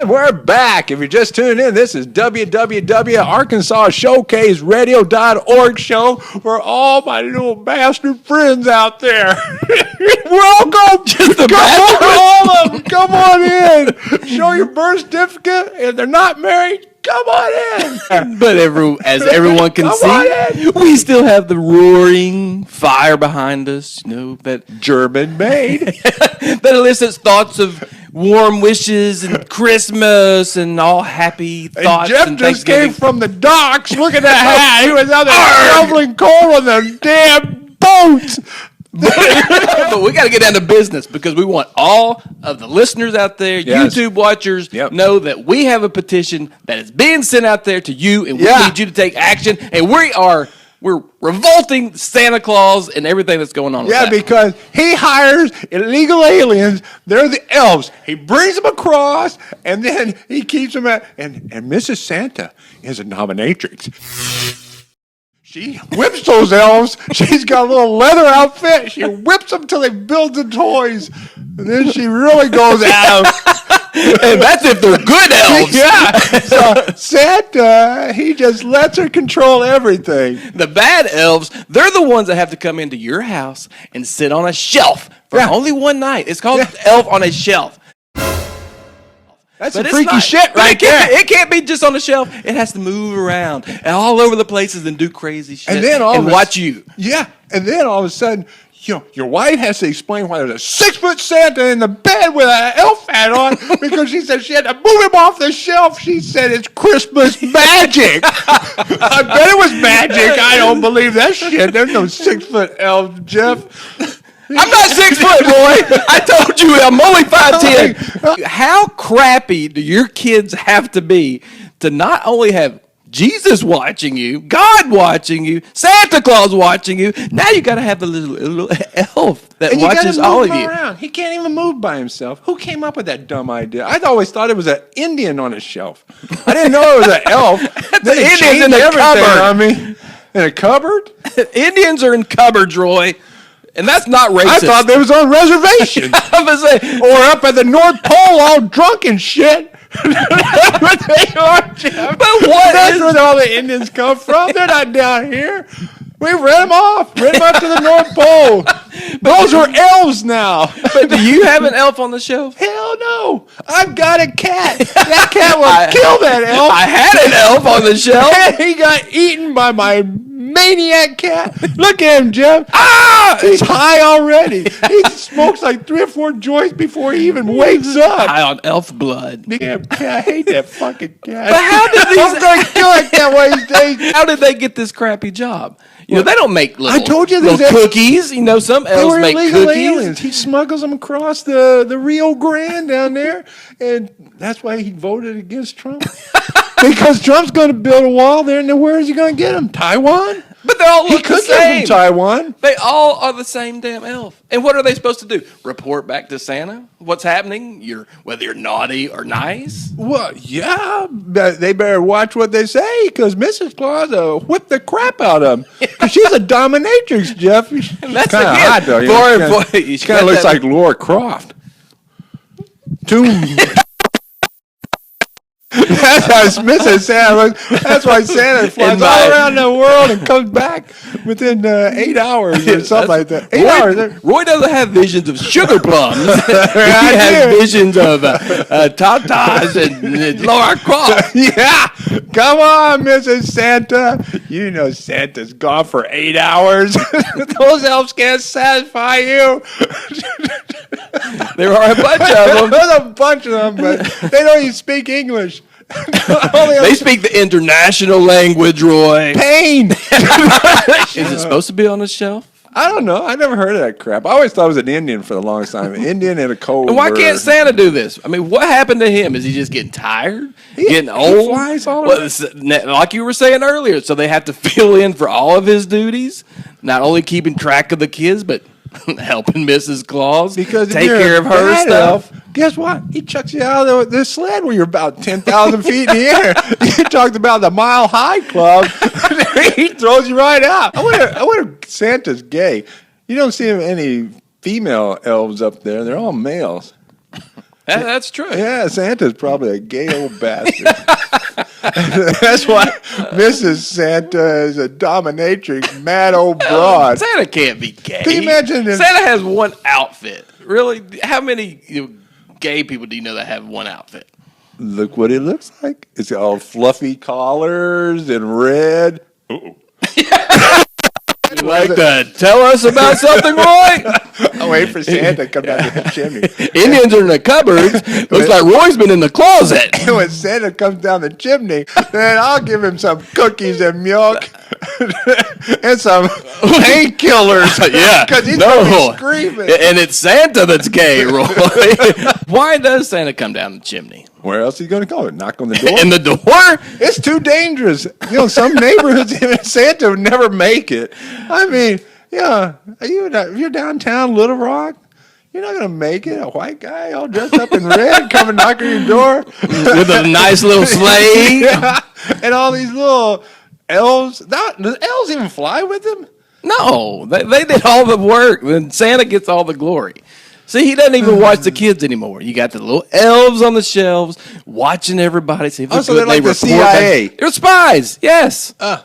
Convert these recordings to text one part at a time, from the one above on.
We're back. If you're just tuning in, this is www.arkansasshowcaseradio.org show for all my little bastard friends out there. Welcome. Just the Come on, all of them. Come on in. Show your birth certificate. If they're not married, come on in. But as everyone can see, we still have the roaring fire behind us. You know, that German made. that elicits thoughts of warm wishes and Christmas and all happy thoughts. Jeff and just Thanksgiving. came from the docks. Look at that hat. He was out there shoveling coal on the damn boat. But we got to get down to business because we want all of the listeners out there, Yes. YouTube watchers, know that we have a petition that is being sent out there to you, and we need you to take action. And we're revolting Santa Claus and everything that's going on with that. Because he hires illegal aliens. They're the elves. He brings them across, and then he keeps them at. And Mrs. Santa is a dominatrix. She whips those elves. She's got a little leather outfit. She whips them till they build the toys. And then she really goes at them. And that's if they're good elves. Yeah. So Santa, he just lets her control everything. The bad elves, they're the ones that have to come into your house and sit on a shelf for only one night. It's called Elf on a Shelf. That's some freaky shit right there. It can't be just on the shelf. It has to move around and all over the places and do crazy shit. And then watch you. Yeah. And then all of a sudden, your wife has to explain why there's a 6-foot Santa in the bed with an elf hat on because she said she had to move him off the shelf. She said it's Christmas magic. I bet it was magic. I don't believe that shit. There's no 6-foot elf, Jeff. I'm not 6 foot, Roy. I told you I'm only 5'10". How crappy do your kids have to be to not only have Jesus watching you, God watching you, Santa Claus watching you? Now you got to have the little elf that watches all of you. Around. He can't even move by himself. Who came up with that dumb idea? I always thought it was an Indian on a shelf. I didn't know it was an elf. The Indians in the cupboard. I mean, in a cupboard? Indians are in cupboards, Roy. And that's not racist. I thought they was on reservation. Or up at the North Pole all drunk and shit. That's what they are, Jeff. But That's where all the Indians come from. They're not down here. We ran them off. Ran them up to the North Pole. Those are elves now. But do you have an elf on the shelf? Hell no. I've got a cat. That cat will kill that elf. I had an elf on the shelf. And he got eaten by my maniac cat. Look at him, Jeff. He's high already. He smokes like 3 or 4 joints before he even wakes up. High on elf blood. Damn cat. I hate that fucking cat. But how did these? I'm going to kill that cat one of these days. How did they get this crappy job? You know, they don't make little, I told you little cookies. You know, some elves make cookies. Aliens. He smuggles them across the Rio Grande down there, and that's why he voted against Trump. Because Trump's going to build a wall there, and then where is he going to get them? Taiwan? But they all look the same. From Taiwan. They all are the same damn elf. And what are they supposed to do? Report back to Santa what's happening? Whether you're naughty or nice? Well, yeah. They better watch what they say because Mrs. Claus will whip the crap out of them. Because she's a dominatrix, Jeff. She's kind of hot, though. She kind of looks like Laura Croft. That's how Mrs. Santa looks. That's why Santa flies all around the world and comes back within 8 hours or something like that. 8 hours. Roy doesn't have visions of sugar plums. He has visions of tatas and Laura Croft. Yeah. Come on, Mrs. Santa. You know Santa's gone for 8 hours. Those elves can't satisfy you. There are a bunch of them. There's a bunch of them, but they don't even speak English. They speak the international language, Roy. Pain. Is it supposed to be on the shelf? I don't know. I never heard of that crap. I always thought it was an Indian for the longest time. An Indian and a cold. And why can't Santa do this? I mean, what happened to him? Is he just getting tired? Getting old? He flies all around. Like you were saying earlier, so they have to fill in for all of his duties, not only keeping track of the kids, but helping Mrs. Claus because take care of her stuff. Guess what? He chucks you out of the sled when you're about 10,000 feet in the air. You talked about the Mile High Club. He throws you right out. I wonder if Santa's gay. You don't see any female elves up there. They're all males. That's true. Yeah, Santa's probably a gay old bastard. That's why Mrs. Santa is a dominatrix, mad old broad. Santa can't be gay. Can you imagine if- Santa has one outfit? Really? How many gay people do you know that have one outfit? Look what it looks like. It's all fluffy collars and red. Uh-oh. You like to tell us about something, Roy? I wait for Santa to come down the chimney. Indians are in the cupboards. Looks like Roy's been in the closet. When Santa comes down the chimney, then I'll give him some cookies and milk and some painkillers. Yeah, because he's gonna be screaming. And it's Santa that's gay, Roy. Why does Santa come down the chimney? Where else are you going to go? Knock on the door? In the door? It's too dangerous. You know, some neighborhoods, Santa would never make it. I mean, yeah, if you're downtown Little Rock, you're not going to make it. A white guy all dressed up in red coming knocking on your door. With a nice little sleigh. Yeah, and all these little elves. Does elves even fly with them? No, they did all the work. Then Santa gets all the glory. See, he doesn't even watch the kids anymore. You got the little elves on the shelves watching everybody. See if Oh, so they're like the CIA. They're spies, yes. I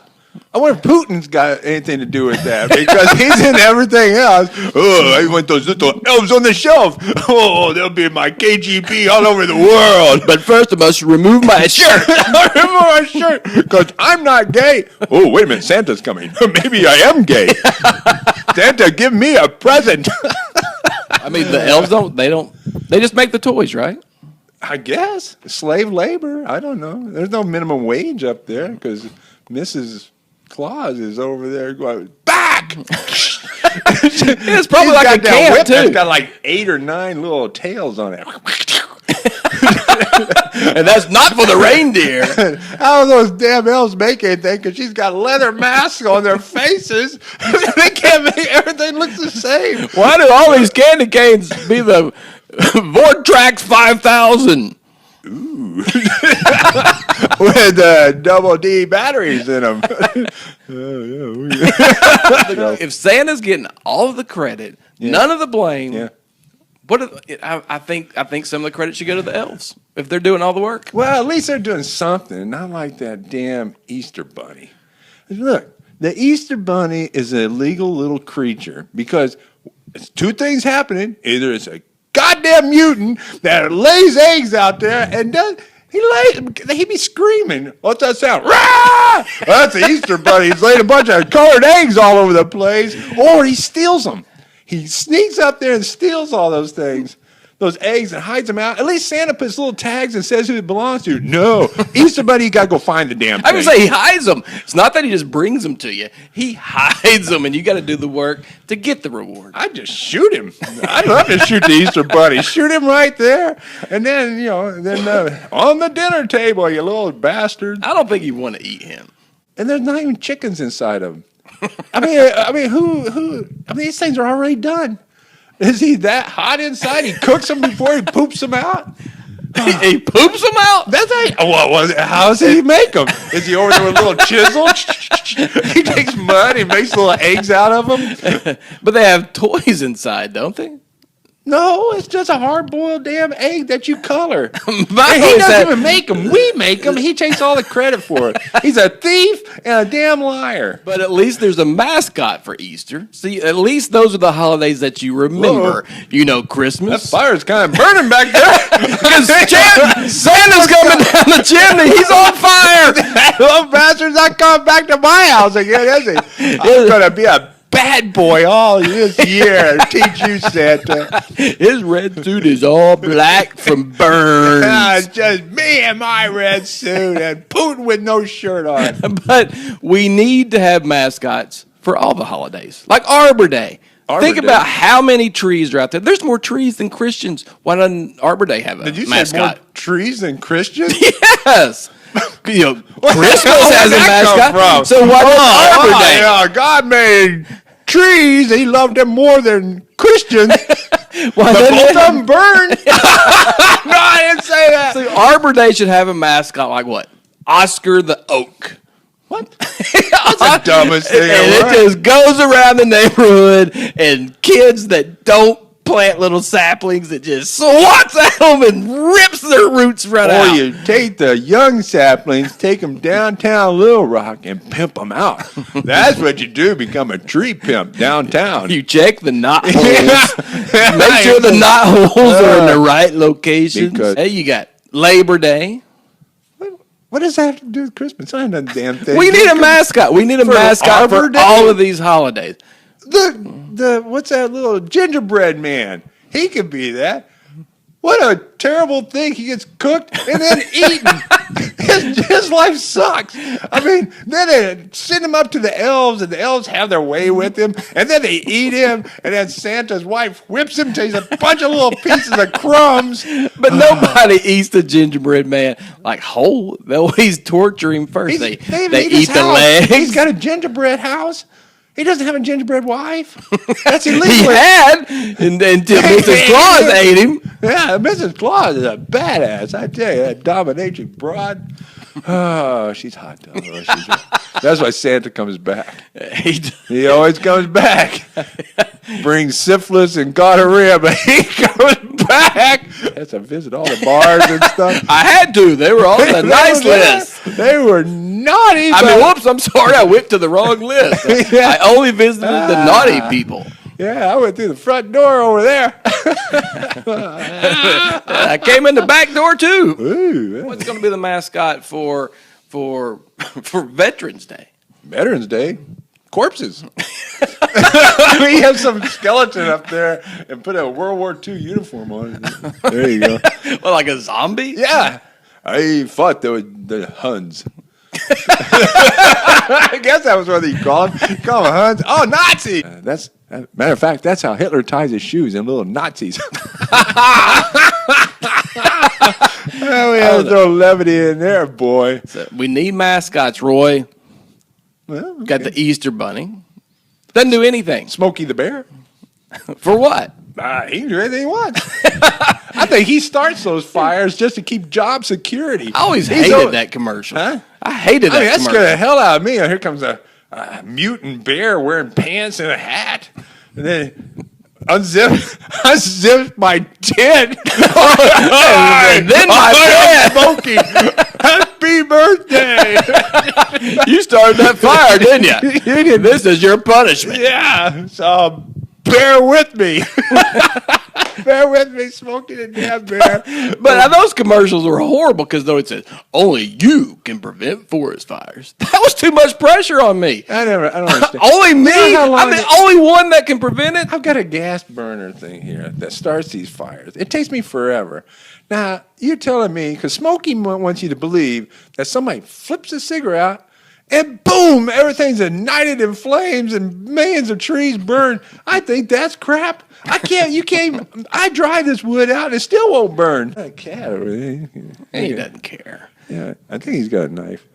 wonder if Putin's got anything to do with that because he's in everything else. Oh, I want those little elves on the shelf. Oh, they'll be my KGB all over the world. But first I must remove my shirt. Remove my shirt because I'm not gay. Oh, wait a minute. Santa's coming. Maybe I am gay. Santa, give me a present. I mean, the elves they just make the toys, right? I guess. Slave labor. I don't know. There's no minimum wage up there because Mrs. Claus is over there going, back! It's probably He's like got a that camp, whip that's too. got like 8 or 9 little tails on it. And that's not for the reindeer. How do those damn elves make anything? Because she's got leather masks on their faces. They can't make everything looks the same. Why do all these candy canes be the Vortrax 5000? With double D batteries in them. If Santa's getting all of the credit, none of the blame. Yeah. I think some of the credit should go to the elves if they're doing all the work. Well, at least they're doing something, not like that damn Easter bunny. Look, the Easter bunny is a legal little creature because it's 2 things happening. Either it's a goddamn mutant that lays eggs out there and he be screaming. What's that sound? Rah! That's the Easter bunny. He's laying a bunch of colored eggs all over the place, or he steals them. He sneaks up there and steals all those things, those eggs, and hides them out. At least Santa puts little tags and says who it belongs to. No, Easter bunny, you got to go find the damn thing. I would say he hides them. It's not that he just brings them to you. He hides them, and you got to do the work to get the reward. I'd just shoot him. I'd love to shoot the Easter bunny. Shoot him right there. And then, on the dinner table, you little bastard. I don't think you want to eat him. And there's not even chickens inside of him. I mean, who? These things are already done. Is he that hot inside? He cooks them before he poops them out. He poops them out. That's how does he make them? Is he over there with a little chisel? He takes mud and makes little eggs out of them. But they have toys inside, don't they? No, it's just a hard-boiled damn egg that you color. My And he toy doesn't said- even make them. We make them. He takes all the credit for it. He's a thief and a damn liar. But at least there's a mascot for Easter. See, at least those are the holidays that you remember. Whoa. You know, Christmas. Fire's kind of burning back there. Because Santa's coming down the chimney. He's on fire. That little bastard's not coming back to my house again, is he? I'm going to be a bad boy all this year and teach you, Santa. His red suit is all black from burns. It's just me and my red suit and Putin with no shirt on. But we need to have mascots for all the holidays, like Arbor Day. Think Day. about how many trees are out there. There's more trees than Christians. Why doesn't Arbor Day have a Did you mascot? say more trees than Christians? Yes. Christmas Where'd has a that come mascot. from? So why does Arbor Day? Yeah, God made trees. He loved them more than Christians. Why But doesn't both it- of them burned. No, I didn't say that. So Arbor Day should have a mascot like what? Oscar the Oak. What? That's the dumbest thing And ever. it just goes around the neighborhood, and kids that don't plant little saplings that just swats at them and rips their roots right Or out. you take the young saplings, take them downtown Little Rock, and pimp them out. That's what you do, become a tree pimp downtown. You check the knot holes. Make sure the knot holes are in the right locations. Because- Hey, you got Labor Day. What does that have to do with Christmas? I ain't done a damn thing. We need a mascot. We need a mascot Arbor for Day? all of these holidays. The what's that little gingerbread man? He could be that. What a terrible thing. He gets cooked and then eaten. His life sucks. I mean, then they send him up to the elves, and the elves have their way with him, and then they eat him, and then Santa's wife whips him till he's a bunch of little pieces of crumbs. But nobody eats the gingerbread man like whole. They always torture him first. They eat the legs. He's got a gingerbread house. He doesn't have a gingerbread wife. That's illegal. He had until Mrs. Claus ate him. Yeah, Mrs. Claus is a badass. I tell you, that dominatrix broad. Oh, she's hot, though. That's why Santa comes back. He always comes back. Brings syphilis and gonorrhea, but he comes back. That's a visit all the bars and stuff. I had to. They were on the nice list. They were naughty. I mean, whoops, I'm sorry. I went to the wrong list. Yeah. I only visited the naughty people. Yeah, I went through the front door over there. I came in the back door, too. Ooh, What's going to be the mascot for Veterans Day? Veterans Day, corpses. We have some skeleton up there and put a World War II uniform on it. There you go. Well, like a zombie? Yeah, I fought the Huns. I guess that was what you call them. You call them Huns. Oh, Nazi! Matter of fact, that's how Hitler ties his shoes, in little Nazis. Well, we have to throw levity in there, boy. So we need mascots, Roy. Well, okay. Got the Easter Bunny. Doesn't do anything. Smokey the Bear. For what? He can do anything he wants. I think he starts those fires just to keep job security. I always hated that commercial. Huh? I hated that That commercial. scared the hell out of me. Here comes a mutant bear wearing pants and a hat. And then unzipped my tent. And then my dad. Smokey, happy birthday. You started that fire, didn't you? This is your punishment. Yeah, so bear with me. Bear with me, Smokey the damn bear. But those commercials were horrible because though it says only you can prevent forest fires. That was too much pressure on me. I don't understand. Only me. You know how long I'm the only one that can prevent it. I've got a gas burner thing here that starts these fires. It takes me forever. Now, you're telling me, because Smokey wants you to believe that somebody flips a cigarette out and boom, everything's ignited in flames and millions of trees burn. I think that's crap. I dry this wood out and it still won't burn. A cat over there. He doesn't care. Yeah, I think he's got a knife.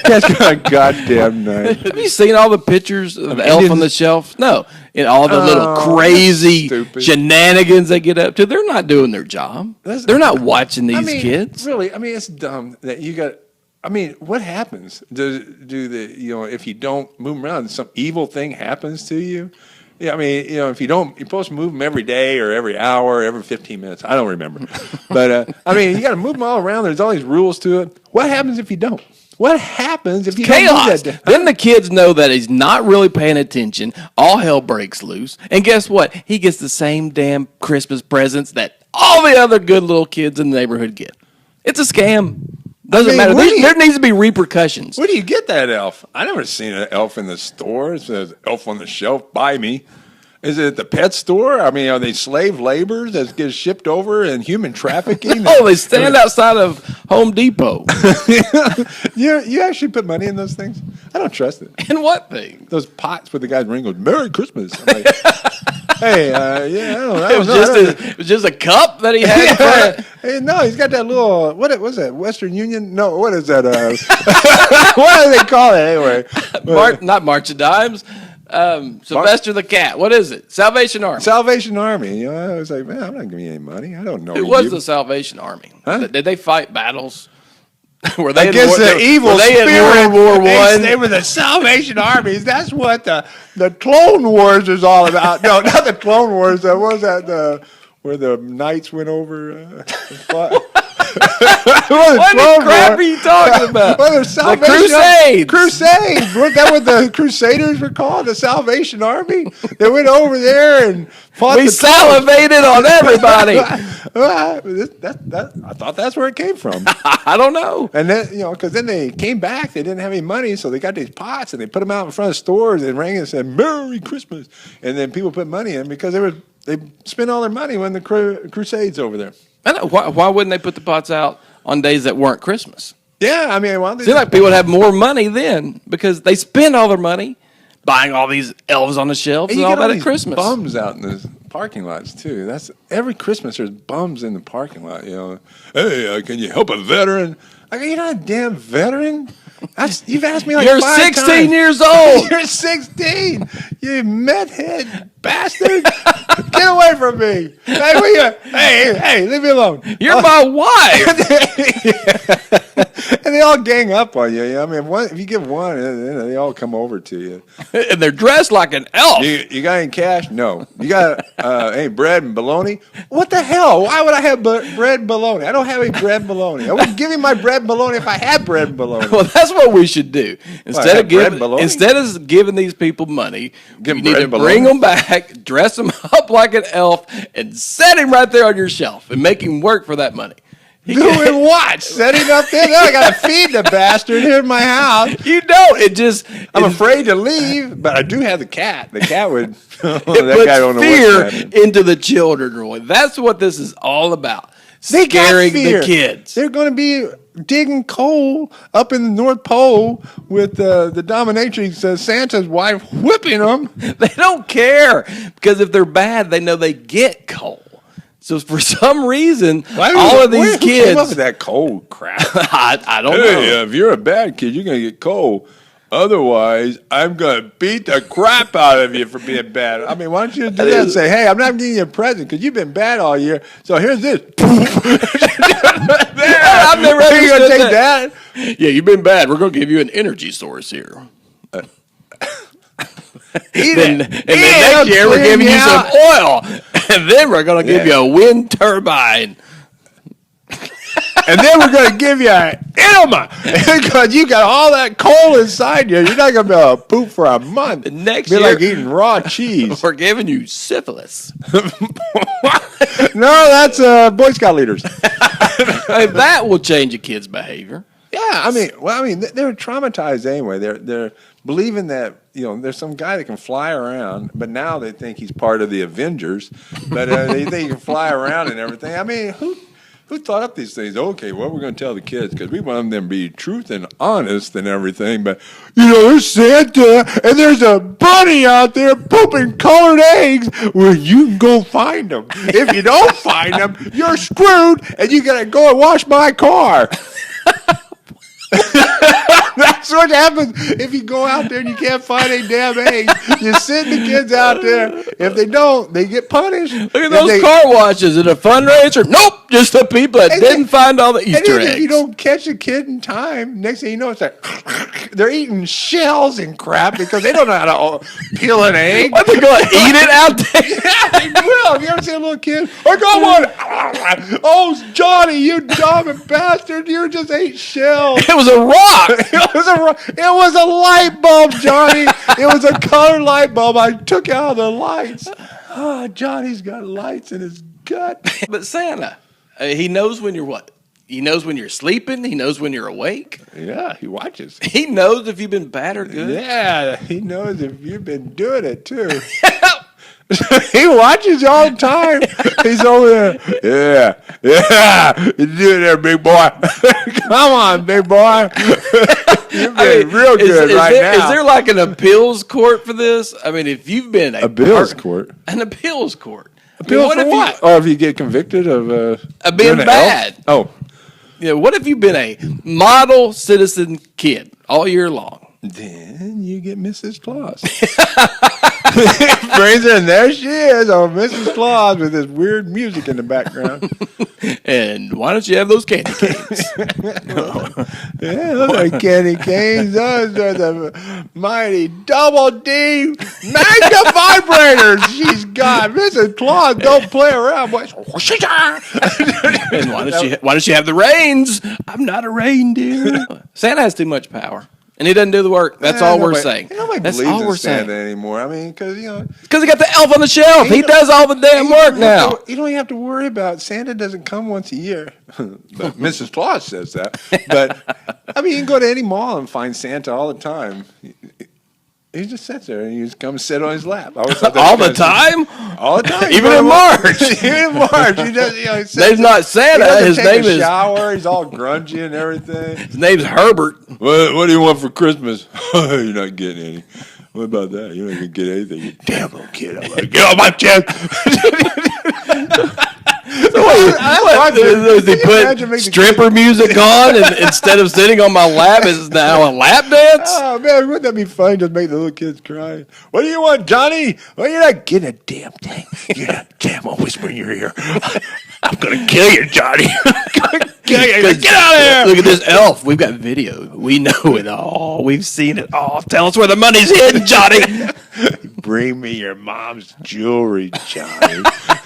Cat's got a goddamn knife. Have you seen all the pictures of Elf on the Shelf? No. And all the little crazy stupid. shenanigans they get up to. They're not doing their job. They're not watching these kids. Really, it's dumb that you got. What happens? If you don't move around, some evil thing happens to you? Yeah, if you don't, you're supposed to move them every day or every hour, every 15 minutes. I don't remember. But, you got to move them all around. There's all these rules to it. What happens if you don't? What happens if you Chaos. don't do that? Then the kids know that he's not really paying attention. All hell breaks loose. And guess what? He gets the same damn Christmas presents that all the other good little kids in the neighborhood get. It's a scam. Doesn't matter. There needs to be repercussions. Where do you get that elf? I never seen an elf in the store. It says elf on the shelf by me. Is it at the pet store? Are they slave labor that gets shipped over and human trafficking? Oh, they stand outside of Home Depot. You actually put money in those things? I don't trust it. In what thing? Those pots with the guy's ring goes, Merry Christmas. I'm like, hey, I don't know. It was just a cup that he had in front of. Hey, no, he's got that little, what was that, Western Union? No, what is that? What do they call it anyway? Not March of Dimes. Sylvester the Cat. What is it? Salvation Army. Salvation Army. I was like, man, I'm not giving you any money. I don't know It was the Salvation Army. Huh? Did they fight battles? Were they against the evil were they spirit. in World War One? They were the Salvation Armies. That's what the Clone Wars is all about. No, not the Clone Wars. What was that? Where the knights went over. And fought? What crap are you talking about? Well, the Crusades. Crusades. Wasn't that what the Crusaders were called? The Salvation Army? They went over there and fought. We salivated on everybody. I thought that's where it came from. I don't know. And then, because then they came back, they didn't have any money, so they got these pots and they put them out in front of stores and rang and said, "Merry Christmas." And then people put money in because they spent all their money when the Crusades over there. I know. Why wouldn't they put the pots out on days that weren't Christmas? Yeah, I mean, Seems like people would have more money then because they spend all their money buying all these elves on the shelves and all that at Christmas. Bums out in the parking lots too. That's every Christmas. There's bums in the parking lot. Hey, can you help a veteran? Like, you're not a damn veteran. You've asked me like You're 5 16 times. years old. You're 16. You meth head bastard. Get away from me. Hey, leave me alone. You're my wife. And they all gang up on you. I mean, if you give one, they all come over to you. And they're dressed like an elf. You got any cash? No. You got any bread and bologna? What the hell? Why would I have bread and bologna? I don't have any bread and bologna. I would give you my bread and bologna if I had bread and bologna. Well, that's what we should do. Instead of giving these people money, you need to bring them back, dress them up like an elf, and set him right there on your shelf and make him work for that money. Doing what? Setting up there? Now I got to feed the bastard here in my house. You don't. I'm afraid to leave, but I do have the cat. The cat would. It puts fear into the children, Roy. That's what this is all about. Scaring the kids. They're going to be digging coal up in the North Pole with the dominatrix Santa's wife whipping them. They don't care because if they're bad, they know they get coal. So for some reason, all of these kids came up with that coal crap. I don't know. If you're a bad kid, you're going to get coal. Otherwise, I'm going to beat the crap out of you for being bad. I mean, why don't you do that and say, hey, I'm not giving you a present because you've been bad all year. So here's this. I've never understood take that. Yeah, you've been bad. We're going to give you an energy source here. Then next year we're giving you some oil. And then we're going to give you a wind turbine. And then we're going to give you an enema because you got all that coal inside you. You're not going to be able to poop for a month. Next year, year, like eating raw cheese. We're giving you syphilis. No, that's Boy Scout leaders. That will change a kid's behavior. Yeah, I mean, they're traumatized anyway. They're believing that there's some guy that can fly around, but now they think he's part of the Avengers. But they think he can fly around and everything. I mean, who thought up these things? Okay, well, we're going to tell the kids because we want them to be truth and honest and everything. But, there's Santa and there's a bunny out there pooping colored eggs where you can go find them. If you don't find them, you're screwed and you got to go and wash my car. That's what happens if you go out there and you can't find any damn eggs. You send the kids out there. If they don't, they get punished. Look at those car washes at a fundraiser. Nope, just the people that didn't find all the Easter eggs. If you don't catch a kid in time, next thing you know, it's like they're eating shells and crap because they don't know how to peel an egg. What, they're going to eat it out there? Yeah, they will. Have you ever seen a little kid? I got one. Oh, Johnny, you dumb bastard. You just ate shells. It was a rock. It was a light bulb, Johnny. It was a colored light bulb. I took out the lights. Oh, Johnny's got lights in his gut. But Santa, he knows when you're what? He knows when you're sleeping. He knows when you're awake. Yeah, he watches. He knows if you've been bad or good. Yeah, he knows if you've been doing it too. He watches you all the time. He's over there. Yeah. You do it there, big boy. Come on, big boy. You've been real good now. Is there like an appeals court for this? I mean, if you've been a appeals court, an appeals court. Appeals for what? Or if you get convicted of being bad. Oh. Yeah. What if you've been a model citizen kid all year long? Then you get Mrs. Claus. Brings her, and there she is, Mrs. Claus, with this weird music in the background. And why don't you have those candy canes? Yeah, those are candy canes. Those are the mighty Double D Magna vibrators she's got. Mrs. Claus, don't play around, boys. And why don't you have the reins? I'm not a reindeer. Santa has too much power. And he doesn't do the work. That's all we're saying. Nobody That's believes all we're in Santa saying. anymore. I mean, because, Because he got the elf on the shelf. He does all the damn work now. You don't even have to worry about Santa doesn't come once a year. But Mrs. Claus says that. But, I mean, you can go to any mall and find Santa all the time. He just sits there and you just come sit on his lap. All the time? All the time. Even in March. Even in March. He does, he His name's not Santa. His name is... shower. He's all grungy and everything. His name's Herbert. What do you want for Christmas? You're not getting any. What about that? You're not going to get anything. You damn little kid. I'm like, get off my chest. So does he put stripper music on and instead of sitting on my lap, is now a lap dance? Oh, man, wouldn't that be fun? Just make the little kids cry. What do you want, Johnny? Well, you're not getting a damn thing. You're not damn, I'll whisper in your ear. I'm going to kill you, Johnny. I'm going to kill you. Get out of here. Look at this elf. We've got video. We know it all. We've seen it all. Tell us where the money's hidden, Johnny. Bring me your mom's jewelry, Johnny.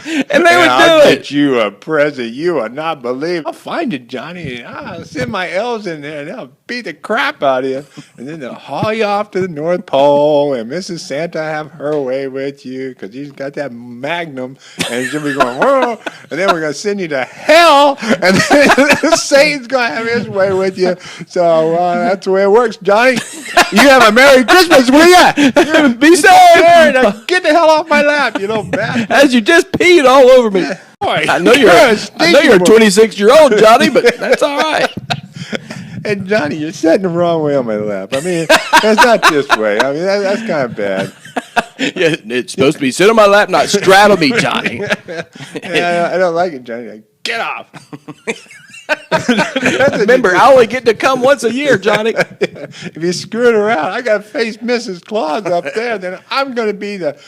And they would I'll do get it. you a present you will not believe. I'll find you, Johnny. I'll send my elves in there and they'll beat the crap out of you. And then they'll haul you off to the North Pole and Mrs. Santa have her way with you because she's got that magnum and she'll be going, whoa. And then we're going to send you to hell and then Satan's going to have his way with you. So that's the way it works, Johnny. You have a Merry Christmas, will ya? Be safe. Get the hell off my lap, you little bastard. As you just peed all over me. Boy, I know you're a 26-year-old, Johnny, but that's all right. And Johnny, you're sitting the wrong way on my lap. I mean, that's not this way. I mean, that's kind of bad. Yeah, it's supposed to be sit on my lap, not straddle me, Johnny. Yeah, I don't like it, Johnny. Like, get off. Remember, I only get to come once a year, Johnny. If you screw it around, I got to face Mrs. Claus up there, then I'm going to be the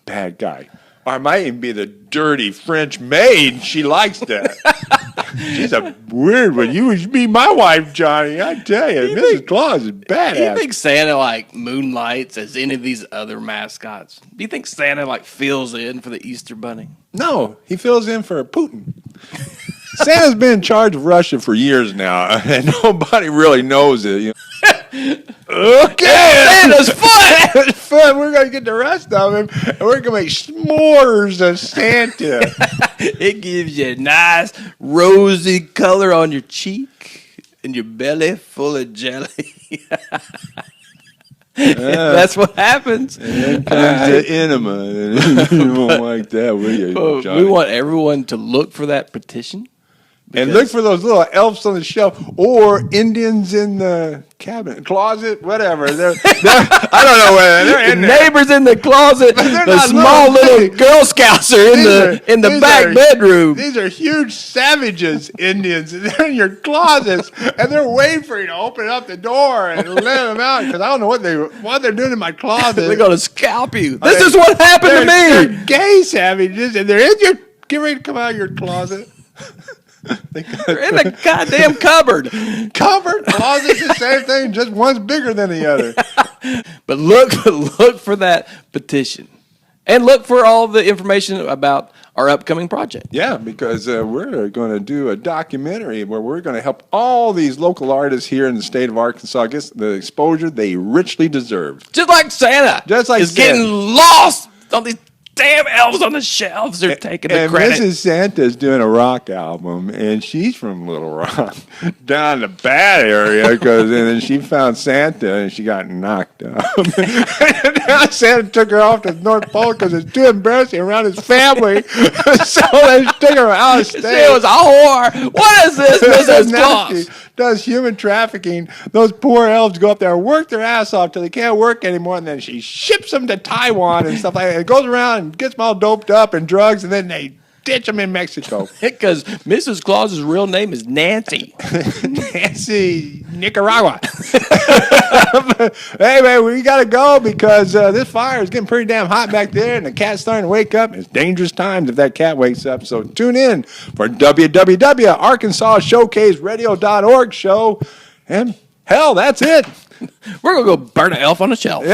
bad guy. Or I might even be the dirty French maid. She likes that. She's a weird one. You would be my wife, Johnny. I tell you, Mrs. Claus is badass. Do you think Santa like moonlights as any of these other mascots? Do you think Santa like fills in for the Easter Bunny? No, he fills in for Putin. Santa's been in charge of Russia for years now, and nobody really knows it. You know? Okay, Santa's fun. it's fun. We're gonna get the rest of him, and we're gonna make s'mores of Santa. It gives you a nice rosy color on your cheek and your belly full of jelly. That's what happens. And then comes the enema. You won't like that, will you, Johnny? We want everyone to look for that petition. And look for those little elves on the shelf or Indians in the cabinet, closet, whatever. They're I don't know whether they're in there. Neighbors in the closet. they're The not small little little Girl Scouts are in the back bedroom. These are huge savages, Indians, and they're in your closets, and they're waiting for you to open up the door and let them out because I don't know what they're doing in my closet. They're gonna scalp you. This is what happened to me. They're gay savages, and they're in your. Get ready to come out of your closet. They're in the goddamn cupboard. Cupboard, closet's the same thing, just one's bigger than the other. But look for that petition. And look for all the information about our upcoming project. Yeah, because we're going to do a documentary where we're going to help all these local artists here in the state of Arkansas get the exposure they richly deserve. Just like Santa. Just like is Santa. getting lost on these damn elves on the shelves. They're taking the credit. Mrs. Santa's doing a rock album, and she's from Little Rock, down the bad area, and then she found Santa, and she got knocked up. Now Santa took her off to the North Pole because it's too embarrassing around his family, so they took her out of state. She was a whore. What is this, Mrs. Claus? She does human trafficking. Those poor elves go up there and work their ass off till they can't work anymore, and then she ships them to Taiwan and stuff like that. It goes around and gets them all doped up and drugs, and then they ditch them in Mexico. Because Mrs. Claus's real name is Nancy. Nancy, Nicaragua. Hey, man, we got to go because this fire is getting pretty damn hot back there, and the cat's starting to wake up. It's dangerous times if that cat wakes up. So tune in for www.arkansasshowcaseradio.org show. And hell, that's it. We're going to go burn an elf on a shelf. Yeah.